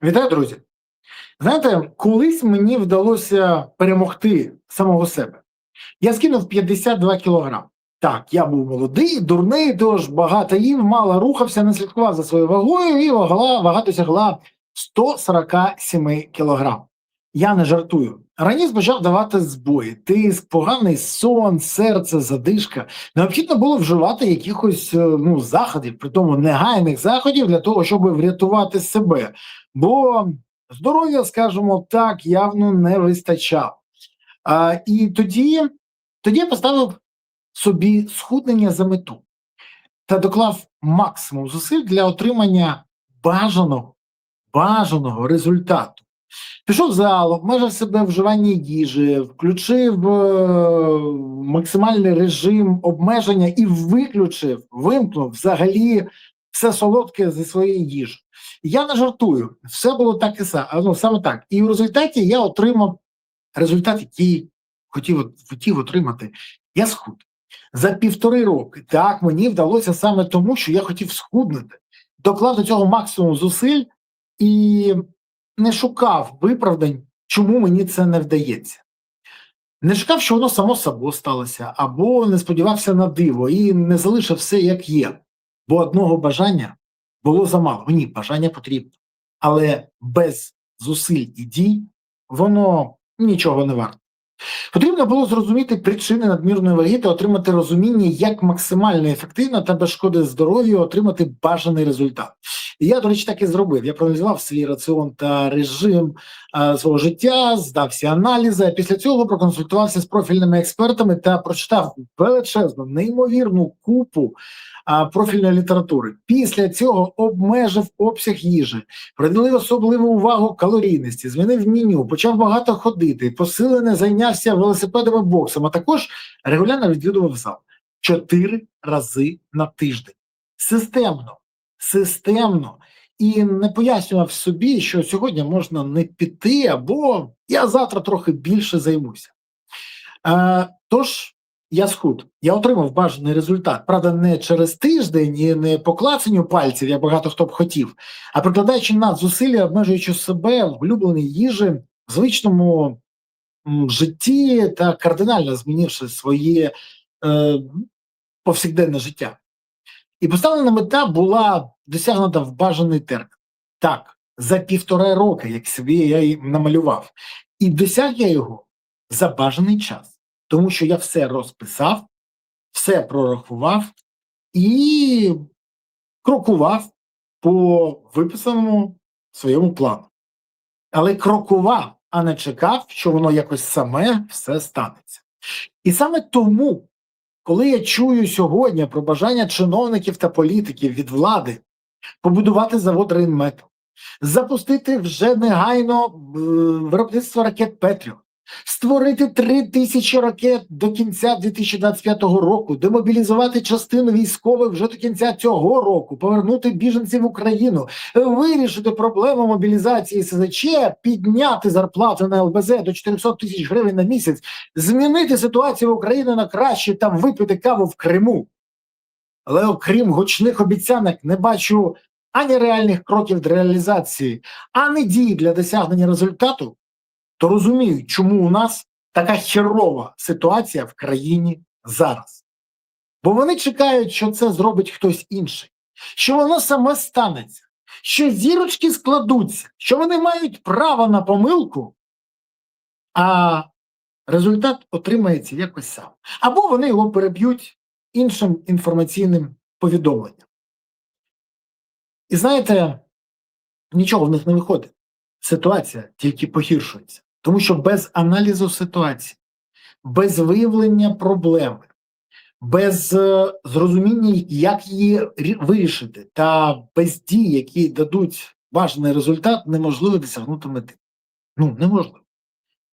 Вітаю, друзі! Знаєте, колись мені вдалося перемогти самого себе. Я скинув 52 кілограми. Так, я був молодий, дурний, тож багато їв, мало рухався, не слідкував за своєю вагою, і вага досягла 147 кілограм. Я не жартую. Організм почав давати збої, тиск, поганий сон, серце, задишка. Необхідно було вживати якихось заходів, при тому негайних заходів для того, щоб врятувати себе. Бо здоров'я, скажімо так, явно не вистачало. І тоді я поставив собі схуднення за мету та доклав максимум зусиль для отримання бажаного результату. Пішов в зал, обмежив себе вживання їжі, включив максимальний режим обмеження і вимкнув взагалі все солодке зі своєї їжі. Я не жартую, все було так і саме так. І в результаті я отримав результат, який хотів отримати. Я схуд. За 1,5 роки. Так, мені вдалося саме тому, що я хотів схуднути. Доклав до цього максимум зусиль і не шукав виправдань, чому мені це не вдається. Не чекав, що воно само собою сталося, або не сподівався на диво і не залишив все, як є. Бо одного бажання було замало. Мені бажання потрібно. Але без зусиль і дій воно нічого не варто. Потрібно було зрозуміти причини надмірної ваги та отримати розуміння, як максимально ефективно та без шкоди здоров'ю отримати бажаний результат. І я, до речі, так і зробив. Я проаналізував свій раціон та режим свого життя, здав всі аналізи, а після цього проконсультувався з профільними експертами та прочитав величезну, неймовірну купу профільної літератури. Після цього обмежив обсяг їжі, приділив особливу увагу калорійності, змінив меню, почав багато ходити, посилене зайнявся велосипедом і боксом, а також регулярно відвідував зал 4 рази на тиждень. Системно. І не пояснював собі, що сьогодні можна не піти, або я завтра трохи більше займуся. Тож, я схуд. Я отримав бажаний результат. Правда, не через тиждень і не по клацанню пальців, як багато хто б хотів, а прикладаючи надзусилля, обмежуючи себе в улюбленій їжі, в звичному житті та кардинально змінивши своє повсякденне життя. І поставлена мета була досягнута в бажаний термін. Так, за 1,5 роки, як собі я і намалював. І досяг я його за бажаний час. Тому що я все розписав, все прорахував і крокував по виписаному своєму плану. Але крокував, а не чекав, що воно якось саме все станеться. І саме тому, коли я чую сьогодні про бажання чиновників та політиків від влади побудувати завод Рейнметал, запустити вже негайно виробництво ракет Петріот, створити 3000 ракет до кінця 2025 року, демобілізувати частину військових вже до кінця цього року, повернути біженців в Україну, вирішити проблему мобілізації СЗЧ, підняти зарплату на ЛБЗ до 400 тисяч гривень на місяць, змінити ситуацію в Україні на краще та випити каву в Криму. Але окрім гучних обіцянок не бачу ані реальних кроків для реалізації, ані дій для досягнення результату, то розумію, чому у нас така херова ситуація в країні зараз. Бо вони чекають, що це зробить хтось інший, що воно саме станеться, що зірочки складуться, що вони мають право на помилку, а результат отримається якось сам. Або вони його переб'ють іншим інформаційним повідомленням. І знаєте, нічого в них не виходить. Ситуація тільки погіршується. Тому що без аналізу ситуації, без виявлення проблеми, без зрозуміння, як її вирішити, та без дій, які дадуть бажаний результат, неможливо досягнути мети. Неможливо.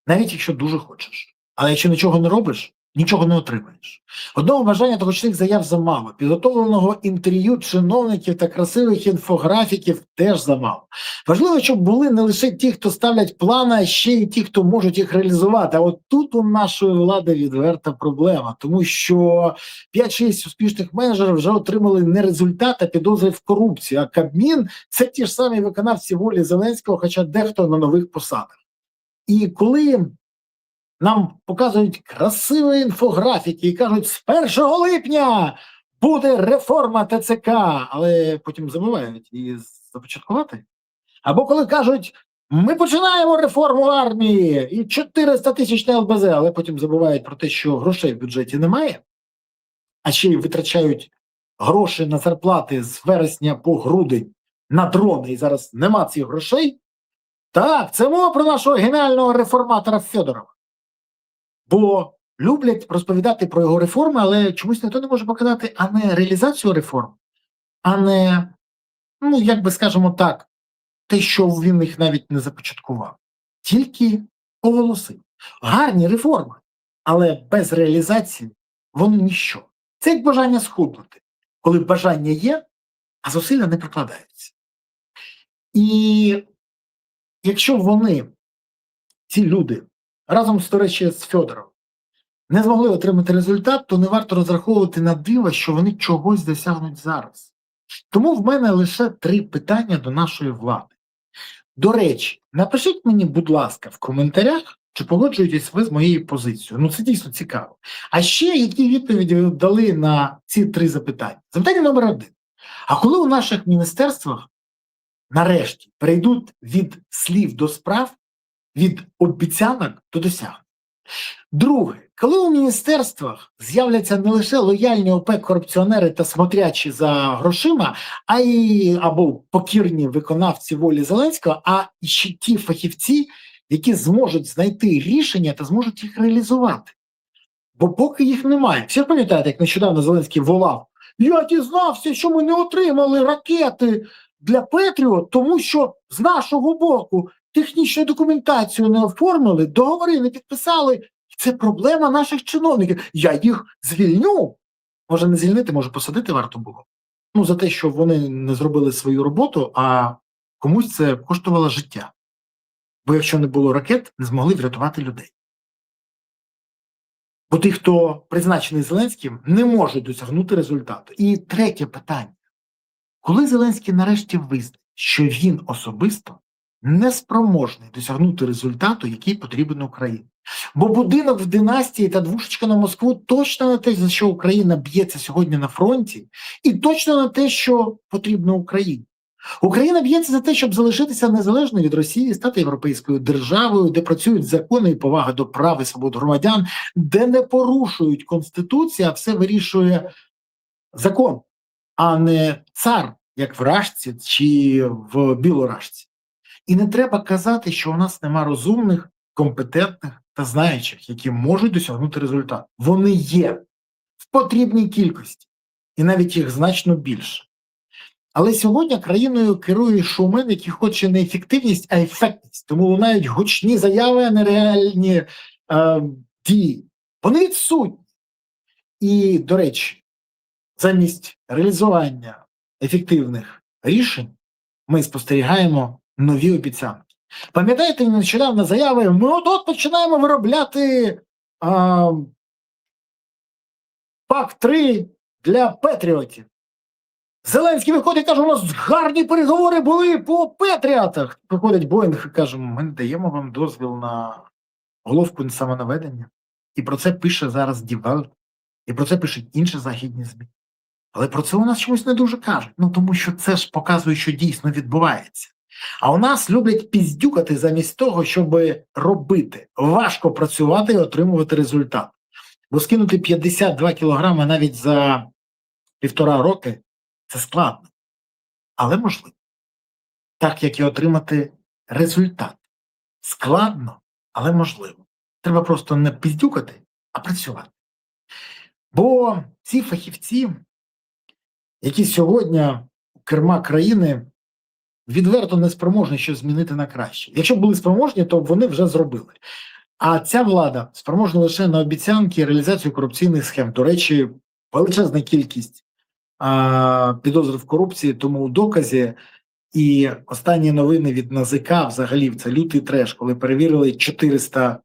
Навіть якщо дуже хочеш. Але якщо нічого не робиш, нічого не отримаєш. Одного бажання та гучних заяв замало, підготовленого інтерв'ю чиновників та красивих інфографіків теж замало. Важливо, щоб були не лише ті, хто ставлять плани, а ще й ті, хто можуть їх реалізувати. А от тут у нашої влади відверта проблема, тому що 5-6 успішних менеджерів вже отримали не результат, а підозри в корупції. А Кабмін – це ті ж самі виконавці волі Зеленського, хоча дехто на нових посадах. І коли нам показують красиві інфографіки і кажуть, з 1 липня буде реформа ТЦК, але потім забувають її започаткувати. Або коли кажуть, ми починаємо реформу армії і 400 тисяч на ЛБЗ, але потім забувають про те, що грошей в бюджеті немає, а ще й витрачають гроші на зарплати з вересня по грудень на дрони, і зараз нема цих грошей. Так, це мова про нашого геніального реформатора Федорова. Бо люблять розповідати про його реформи, але чомусь ніхто не може показати, а не реалізацію реформ, а не, ну, як би скажемо так, те, що він їх навіть не започаткував. Тільки оголосив. Гарні реформи, але без реалізації вони ніщо. Це як бажання схуднути, коли бажання є, а зусилля не прикладаються. І якщо вони, ці люди, разом, до речі, з Федоровим, не змогли отримати результат, то не варто розраховувати на диво, що вони чогось досягнуть зараз. Тому в мене лише 3 питання до нашої влади. До речі, напишіть мені, будь ласка, в коментарях, чи погоджуєтесь ви з моєю позицією. Ну, це дійсно цікаво. А ще які відповіді ви дали на ці 3 запитання? Запитання номер 1. А коли у наших міністерствах нарешті перейдуть від слів до справ, від обіцянок до досягнень? Друге, коли у міністерствах з'являться не лише лояльні ОПЕК-корупціонери та смотрячі за грошима, а й або покірні виконавці волі Зеленського, а ще ті фахівці, які зможуть знайти рішення та зможуть їх реалізувати. Бо поки їх немає. Всі пам'ятаєте, як нещодавно Зеленський волав: я дізнався, що ми не отримали ракети для Петріот, тому що з нашого боку технічну документацію не оформили, договори не підписали. Це проблема наших чиновників. Я їх звільню. Може не звільнити, може посадити варто було. Ну, за те, що вони не зробили свою роботу, а комусь це коштувало життя. Бо якщо не було ракет, не змогли врятувати людей. Бо ті, хто призначений Зеленським, не можуть досягнути результату. І третє питання. Коли Зеленський нарешті визнає, що він особисто неспроможний досягнути результату, який потрібен Україні? Бо будинок в династії та двушечка на Москву точно не те, за що Україна б'ється сьогодні на фронті, і точно не те, що потрібно Україні. Україна б'ється за те, щоб залишитися незалежною від Росії, стати європейською державою, де працюють закони і повага до прав і свобод громадян, де не порушують Конституцію, а все вирішує закон, а не цар, як в Рашці чи в Білорашці. І не треба казати, що у нас нема розумних, компетентних та знаючих, які можуть досягнути результату. Вони є в потрібній кількості, і навіть їх значно більше. Але сьогодні країною керує шоумен, який хоче не ефективність, а ефектність. Тому лунають гучні заяви, а не реальні дії. Вони відсутні. І, до речі, замість реалізування ефективних рішень ми спостерігаємо нові обіцянки. Пам'ятаєте, нещодавно заяви: ми от починаємо виробляти ПАК-3 для Петріотів. Зеленський виходить і каже: у нас гарні переговори були по Петріотах. Приходить Боїнг і каже: ми не даємо вам дозвіл на головку самонаведення. І про це пише зараз Die Welt, і про це пишуть інші західні ЗМІ. Але про це у нас чомусь не дуже кажуть. Ну, тому що це ж показує, що дійсно відбувається. А у нас люблять піздюкати замість того, щоб робити. Важко працювати і отримувати результат. Бо скинути 52 кілограми навіть за 1,5 роки – це складно. Але можливо. Так, як і отримати результат. Складно, але можливо. Треба просто не піздюкати, а працювати. Бо ці фахівці, які сьогодні у керма країни, відверто не спроможні щось змінити на краще. Якщо б були спроможні, то вони вже зробили. А ця влада спроможна лише на обіцянки і реалізацію корупційних схем. До речі, величезна кількість підозр в корупції, тому у доказі. І останні новини від НАЗК взагалі це лютий треш, коли перевірили 400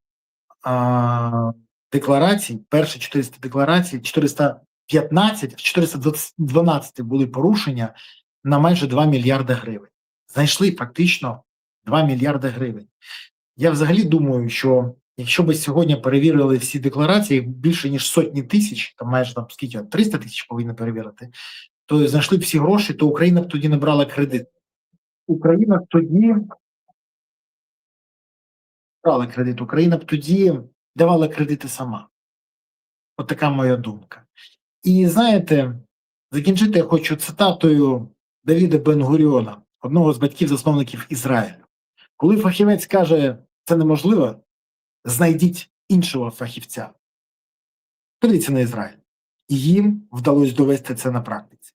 декларацій, перші 400 декларацій, 415, в 412 були порушення на майже 2 мільярди гривень. Знайшли фактично 2 мільярди гривень. Я взагалі думаю, що якщо би сьогодні перевірили всі декларації, більше ніж сотні тисяч, там майже там скільки, 300 тисяч повинні перевірити, то знайшли б всі гроші, то Україна б тоді не брала кредит. Україна б тоді брала кредит, Україна б тоді давала кредити сама. От така моя думка. І знаєте, закінчити я хочу цитатою Давіда Бен-Гуріона, одного з батьків-засновників Ізраїлю. Коли фахівець каже, це неможливо, знайдіть іншого фахівця. Подивіться на Ізраїль. І їм вдалося довести це на практиці.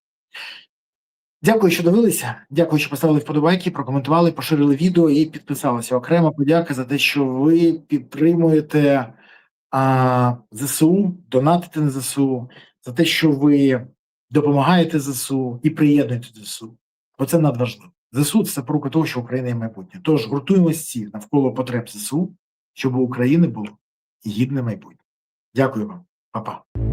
Дякую, що дивилися. Дякую, що поставили вподобайки, прокоментували, поширили відео і підписалися. Окрема подяка за те, що ви підтримуєте ЗСУ, донатите на ЗСУ, за те, що ви допомагаєте ЗСУ і приєднуєте ЗСУ. Бо це надважливо. ЗСУ – це запорука того, що Україна є майбутнє. Тож гуртуємося всі навколо потреб ЗСУ, щоб у України було гідне майбутнє. Дякую вам. Па-па.